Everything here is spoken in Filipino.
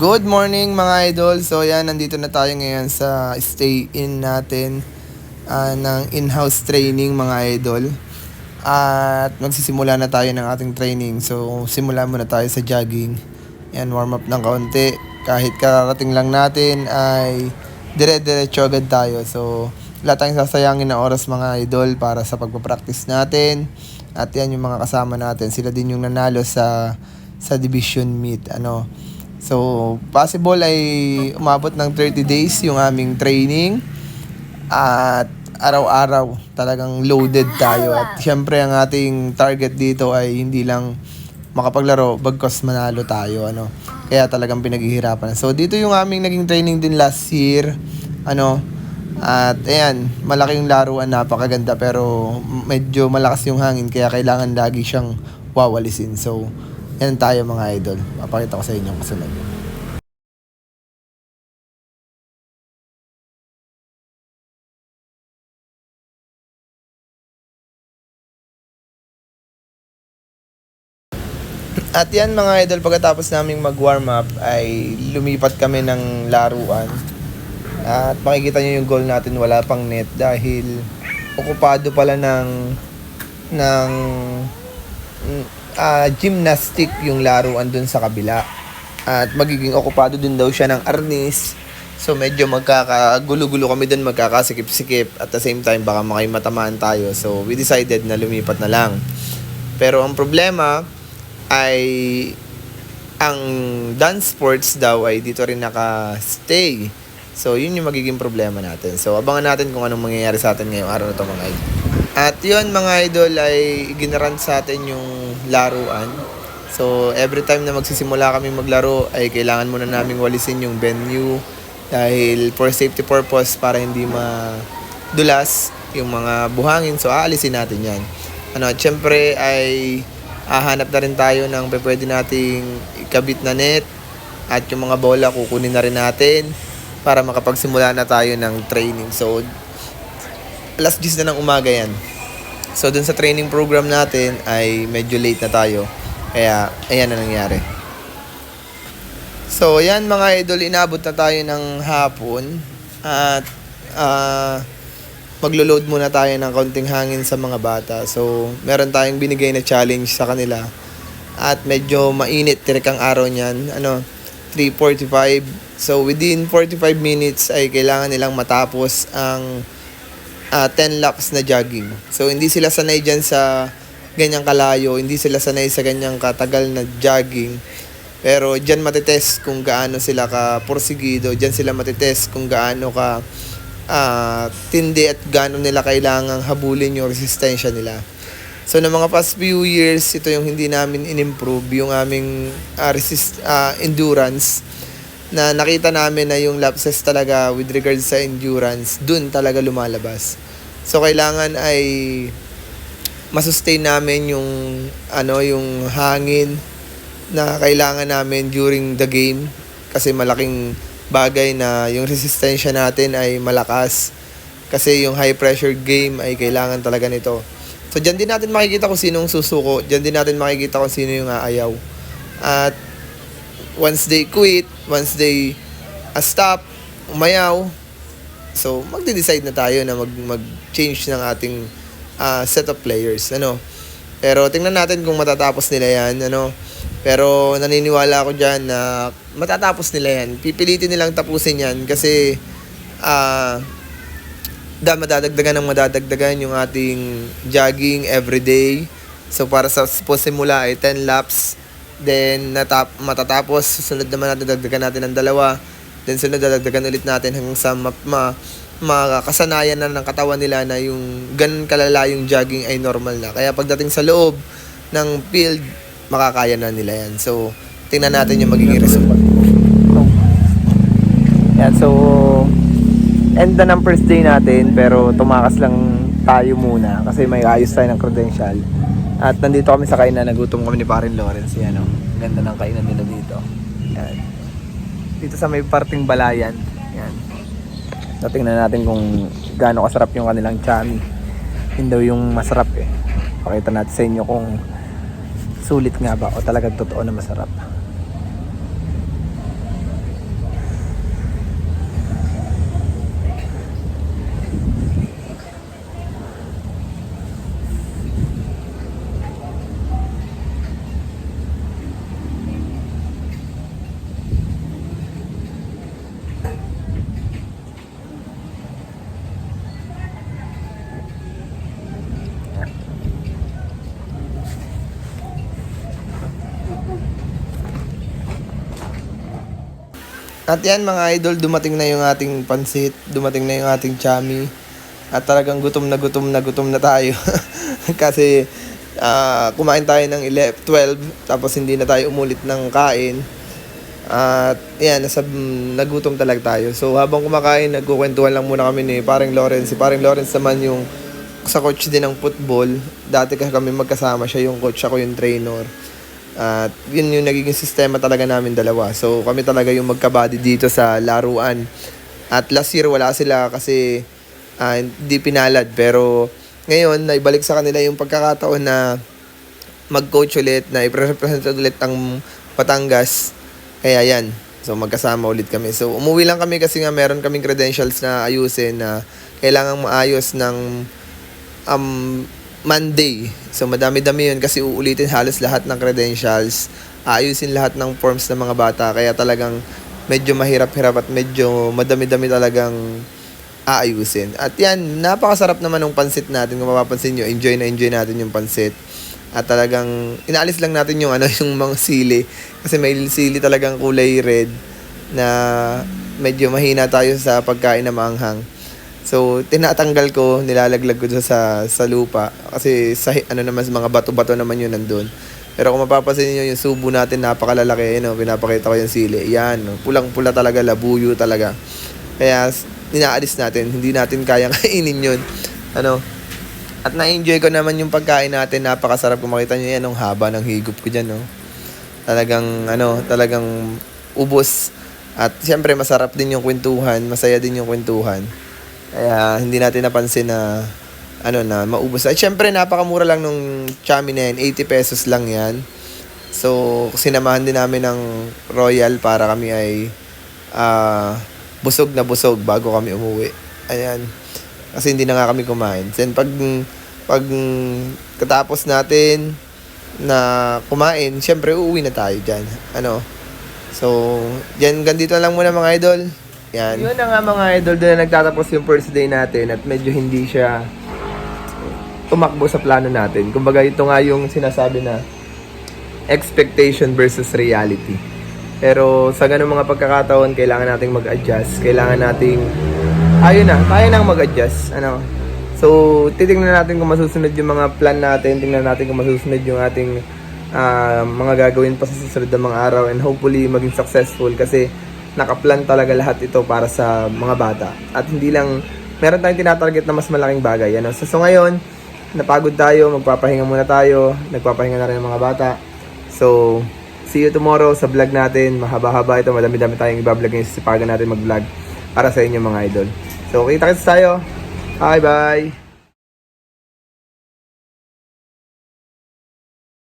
Good morning mga idol. So yan, nandito na tayo ngayon sa stay-in natin ng in-house training mga idol. At magsisimula na tayo ng ating training. So simula muna tayo sa jogging. Yan, warm up ng kaunti. Kahit kararating lang natin ay dire-diretso agad tayo. So wala tayong sasayangin na oras mga idol para sa pagpapractice natin. At yan yung mga kasama natin. Sila din yung nanalo sa division meet. So, possible ay umabot ng 30 days yung aming training at araw-araw talagang loaded tayo. At syempre ang ating target dito ay hindi lang makapaglaro bagkus manalo tayo. Kaya talagang pinaghihirapan. So, dito yung aming naging training din last year. At ayan, malaking laruan, napakaganda pero medyo malakas yung hangin kaya kailangan lagi siyang wawalisin. So, yan tayo mga idol. Papakita ko sa inyo kasunod. At yan mga idol, pagkatapos naming mag-warm up ay lumipat kami ng laruan. At makikita nyo yung goal natin, wala pang net dahil okupado pala ng gymnastic yung laruan dun sa kabila. At magiging okupado din daw siya ng arnis. So medyo magkakagulo-gulo kami dun, magkakasikip-sikip. At the same time baka matamaan tayo. So we decided na lumipat na lang. Pero ang problema ay ang dance sports daw ay dito rin naka-stay. So yun yung magiging problema natin. So abangan natin kung anong mangyayari sa atin ngayong araw na ito mga idol. At yun mga idol ay ginaran sa atin yung laruan. So every time na magsisimula kami maglaro ay kailangan muna naming walisin yung venue dahil for safety purpose para hindi madulas yung mga buhangin. So aalisin natin yan. At syempre ay hahanap na rin tayo ng pwede nating ikabit na net at yung mga bola kukunin na rin natin para makapagsimula na tayo ng training. So, alas 10 na ng umaga yan. So, dun sa training program natin ay medyo late na tayo. Kaya, ayan na nangyari. So, yan mga idol, inabot na tayo ng hapon. At, maglo-load muna tayo ng kaunting hangin sa mga bata. So, meron tayong binigay na challenge sa kanila. At medyo mainit, tirik ang araw niyan. 3:45. So, within 45 minutes ay kailangan nilang matapos ang 10 laps na jogging. So, hindi sila sanay dyan sa ganyang kalayo. Hindi sila sanay sa ganyang katagal na jogging. Pero dyan matitest kung gaano sila ka-porsigido. Dyan sila matitest kung gaano ka tindi at gaano nila kailangang habulin yung resistensya nila. So, ng mga past few years, ito yung hindi namin in-improve, yung aming endurance, na nakita namin na yung lapses talaga with regards sa endurance, dun talaga lumalabas. So, kailangan ay masustain namin yung hangin na kailangan namin during the game kasi malaking bagay na yung resistensya natin ay malakas kasi yung high pressure game ay kailangan talaga nito. So, dyan din natin makikita kung sinong susuko. Dyan din natin makikita kung sino yung aayaw. At once they quit, once they stop, umayaw, so magde-decide na tayo na mag-change ng ating set of players. Pero tingnan natin kung matatapos nila yan. Pero naniniwala ako dyan na matatapos nila yan. Pipilitin nilang tapusin yan kasi madadagdagan yung ating jogging everyday. So para sa simula ay 10 laps. Then matatapos, susunod naman natin dagdagan natin ng 2. Then sunod dagdagan ulit natin hanggang sa makasanayan na ng katawan nila na yung ganun kalala yung jogging ay normal na. Kaya pagdating sa loob ng field, makakaya na nila yan. So, tingnan natin yung magiging resulta. Yan, so end na ng first day natin pero tumakas lang tayo muna kasi may ayos tayo ng credential. At nandito kami sa kainan, nagutom kami ni Parin Lawrence. Yan, ganda ng kainan nila dito. Yan. Dito sa may parting balayan. Yan. So, tingnan natin kung gaano kasarap yung kanilang chami. Yun daw yung masarap eh. Pakita natin sa inyo kung sulit nga ba o talagang totoo na masarap. At yan mga idol, dumating na yung ating pansit, dumating na yung ating chami. At talagang gutom na tayo. Kasi kumain tayo ng 12, tapos hindi na tayo umulit ng kain. At yan, nagutom talaga tayo. So habang kumakain, nagkukwentuhan lang muna kami ni Paring Lawrence. Si Paring Lawrence naman yung sa coach din ng football. Dati kasi kami magkasama, siya yung coach, ako yung trainer. At yun yung nagiging sistema talaga namin dalawa. So kami talaga yung magkabady dito sa laruan. At last year wala sila kasi hindi pinalad. Pero ngayon, naibalik sa kanila yung pagkakataon na mag-coach ulit, na i-represent ulit ang Batangas. Kaya yan, so magkasama ulit kami. So umuwi lang kami kasi nga meron kaming credentials na ayusin na kailangan maayos ng Monday. So madami-dami yun kasi uulitin halos lahat ng credentials. Ayusin lahat ng forms ng mga bata. Kaya talagang medyo mahirap-hirap at medyo madami-dami talagang aayusin. At yan, napakasarap naman ng pansit natin. Kung mapapansin nyo, enjoy na enjoy natin yung pansit. At talagang inaalis lang natin yung yung mga sili kasi may sili talagang kulay red na medyo mahina tayo sa pagkain na maanghang. So tinatanggal ko, nilalaglag ko sa lupa kasi sa naman mga bato-bato naman yun nandun. Pero kung mapapansin niyo yung subo natin napakalalaki, pinapakita ko yung sili. Yan, pulang-pula talaga, labuyo talaga. Kaya inaalis natin, hindi natin kayang kainin yun. At na-enjoy ko naman yung pagkain natin. Napakasarap. Kung makita nyo yan, ang haba ng higop ko dyan, no? Talagang ubos. At siyempre, masarap din yung kwentuhan. Masaya din yung kwentuhan. Kaya, hindi natin napansin na, na maubos. At siyempre, napakamura lang nung chami na yan. 80 pesos lang yan. So, sinamahan din namin ng Royal para kami ay busog na busog bago kami umuwi. Ayan. Kasi hindi na nga kami kumain. Then pag katapos natin na kumain, syempre uuwi na tayo dyan. So, yan, ganito lang muna mga idol. Yan. Yun na nga mga idol, doon na nagtatapos yung first day natin at medyo hindi siya tumakbo sa plano natin. Kumbaga, ito nga yung sinasabi na expectation versus reality. Pero sa ganung mga pagkakataon, kailangan nating mag-adjust. Kailangan nating kaya nang mag-adjust. So, titingnan natin kung masusunod yung mga plan natin. Tingnan natin kung masusunod yung ating mga gagawin pa sa susunod na mga araw. And hopefully, maging successful kasi nakaplan talaga lahat ito para sa mga bata. At hindi lang, meron tayong tinatarget na mas malaking bagay. So ngayon, napagod tayo, magpapahinga muna tayo. Nagpapahinga na rin ang mga bata. So, see you tomorrow sa vlog natin. Mahaba-haba ito. Madami-dami tayong i-vlog ngayon. Sisipagan natin mag-vlog para sa inyo mga idol. So, kita-kits tayo. Bye-bye!